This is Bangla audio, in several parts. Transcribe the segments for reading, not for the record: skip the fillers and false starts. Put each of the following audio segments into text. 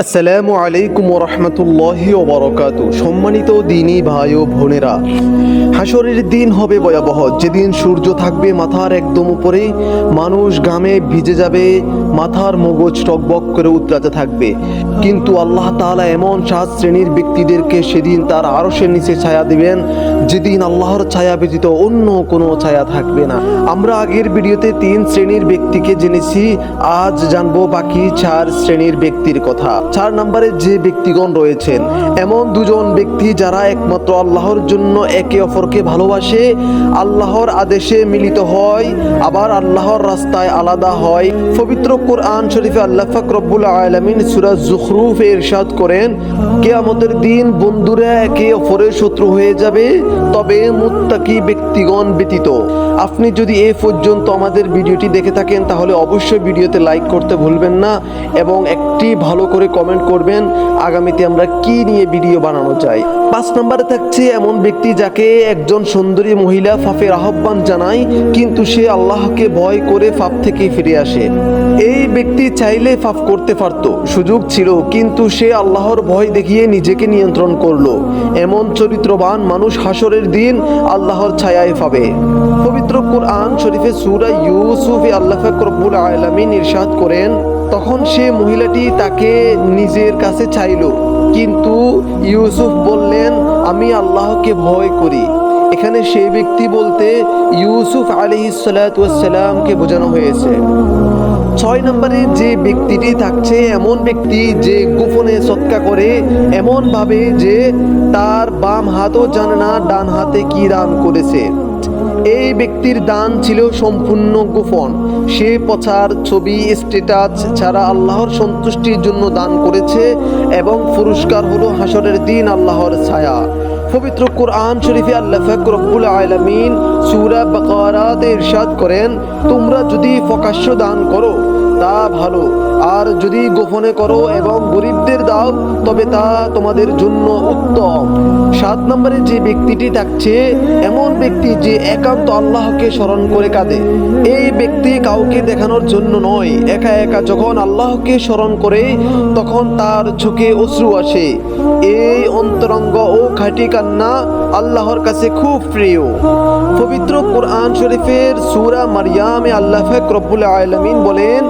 আসসালামু আলাইকুম ওয়া রাহমাতুল্লাহি ওয়া বারাকাতুহু। সম্মানিত দ্বীনী ভাই ও বোনেরা, হাশরের দিন হবে ভয়াবহ, যেদিন সূর্য থাকবে মাথার একদম উপরে, মানুষ ঘামে ভিজে যাবে, মাথার মগজ টকবক করে উতরাতে থাকবে। কিন্তু আল্লাহ তাআলা এমন 7 শ্রেণীর ব্যক্তিদেরকে সেদিন তার আরশের নিচে ছায়া দিবেন, যেদিন আল্লাহর ছায়া ব্যতীত অন্য কোনো ছায়া থাকবে না। আমরা আগের ভিডিওতে 3 শ্রেণীর ব্যক্তিকে জেনেছি, আজ জানবো বাকি 4 শ্রেণীর ব্যক্তির কথা। 4 নম্বরে যে ব্যক্তিগণ রয়েছেন, এমন দুজন ব্যক্তি যারা একমাত্র আল্লাহর জন্য একে অপরকে ভালোবাসে, আল্লাহর আদেশে মিলিত হয়, আবার আল্লাহর রাস্তায় আলাদা হয়। পবিত্র কোরআন শরীফে আল্লাহ পাক রব্বুল আলামিন সূরা যুখরুফে ইরশাদ করেন, কিয়ামতের দিন বন্ধুরা একে অপরের শত্রু হয়ে যাবে, তবে মুত্তাকি ব্যক্তিগণ ব্যতীত। আপনি যদি এ পর্যন্ত আমাদের ভিডিওটি দেখে থাকেন তাহলে অবশ্যই ভিডিওতে লাইক করতে ভুলবেন না এবং একটি ভালো করে কমেন্ট করবেন আগামীতে আমরা কি নিয়ে ভিডিও বানানো যায়। 5 নম্বরে থাকছে এমন ব্যক্তি যাকে একজন সুন্দরী মহিলা পাপের আহ্বান জানায়, কিন্তু সে আল্লাহকে ভয় করে পাপ থেকে ফিরে আসে। এই ব্যক্তি চাইলে পাপ করতে পারত, সুযোগ ছিল, কিন্তু সে আল্লাহর ভয় দেখিয়ে নিজেকে নিয়ন্ত্রণ করলো। এমন চরিত্রবান মানুষ হাশরের দিন আল্লাহর ছায়ায় পাবে। পবিত্র কোরআন শরীফে সূরা ইউসুফে আল্লাহ পাক রব্বুল আলামিন ইরশাদ করেন, তখন সে মহিলাটি তাকে নিজের কাছে চাইল, কিন্তু ইউসুফ বললেন, আমি আল্লাহকে ভয় করি। এখানে সেই ব্যক্তি বলতে ইউসুফ আলাইহিস সালাতু ওয়াস সালামকে বোঝানো হয়েছে। 6 নম্বরে যে ব্যক্তিটি থাকছে এমন ব্যক্তি যে গোপনে সদকা করে, এমন ভাবে যে তার বাম হাতও জানে না ডান হাতে কি দান করেছে। এই ব্যক্তির দান ছিল সম্পূর্ণ গোপন। সে প্রচার, ছবি, স্ট্যাটাস ছাড়া আল্লাহর সন্তুষ্টির জন্য দান করেছে এবং পুরস্কার হলো হাশরের দিন আল্লাহর ছায়া। পবিত্র কোরআন শরীফে আল্লাহ পাক রব্বুল আলামিন সূরা বাকারাতে ইরশাদ করেন, তোমরা যদি প্রকাশ্য দান করো তা ভালো, আর যদি গোপনে করো এবং গরিবদের দাও তবে তা তোমাদের জন্য উত্তম। 7 নম্বরে যে ব্যক্তিটি থাকছে এমন ব্যক্তি যে একান্ত আল্লাহকে স্মরণ করে কাঁদে। এই ব্যক্তি কাউকে দেখানোর জন্য নয়, একা একা যখন আল্লাহকে স্মরণ করে তখন তার চোখে অশ্রু আসে। এই অন্তরঙ্গ ও খাঁটি কান্না আল্লাহর কাছে খুব প্রিয়। পবিত্র কোরআন শরীফের সূরা মারইয়ামে আল্লাহ পাক রব্বুল আলামিন বলেন,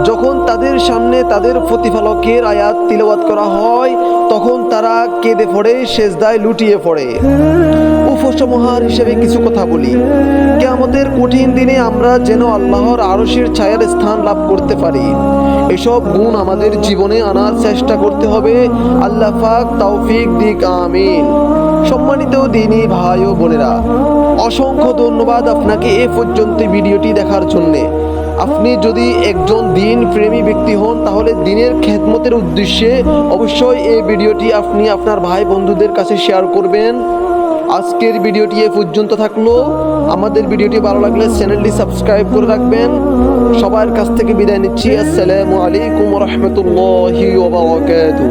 যখন তাদের সামনে তাদের প্রতিপালকের আয়াত তিলাওয়াত করা হয় তখন তারা কেঁদে পড়ে, সেজদায় লুটিয়ে পড়ে। উপসংহার হিসেবে কিছু কথা বলি। কিয়ামতের কঠিন দিনে আমরা যেন আল্লাহর আরশের ছায়ার স্থান লাভ করতে পারি, এসব গুণ আমাদের জীবনে আনার চেষ্টা করতে হবে। আল্লাহ পাক তৌফিক দিক, আমিন। সম্মানিত দ্বীনী ভাই ও বোনেরা, অসংখ্য ধন্যবাদ আপনাকে এ পর্যন্ত ভিডিওটি দেখার জন্য। আপনি যদি একজন দ্বীন প্রেমী ব্যক্তি হন তাহলে দ্বীনের খেদমতের উদ্দেশ্যে অবশ্যই এই ভিডিওটি আপনি আপনার ভাই বন্ধুদের কাছে শেয়ার করবেন। আজকের ভিডিওটি এ পর্যন্ত থাকলো। আমাদের ভিডিওটি ভালো লাগলে চ্যানেলটি সাবস্ক্রাইব করে রাখবেন। সবার কাছ থেকে বিদায় নিচ্ছি। আসসালামু আলাইকুম ওয়া রাহমাতুল্লাহি ওয়া বারাকাতুহু।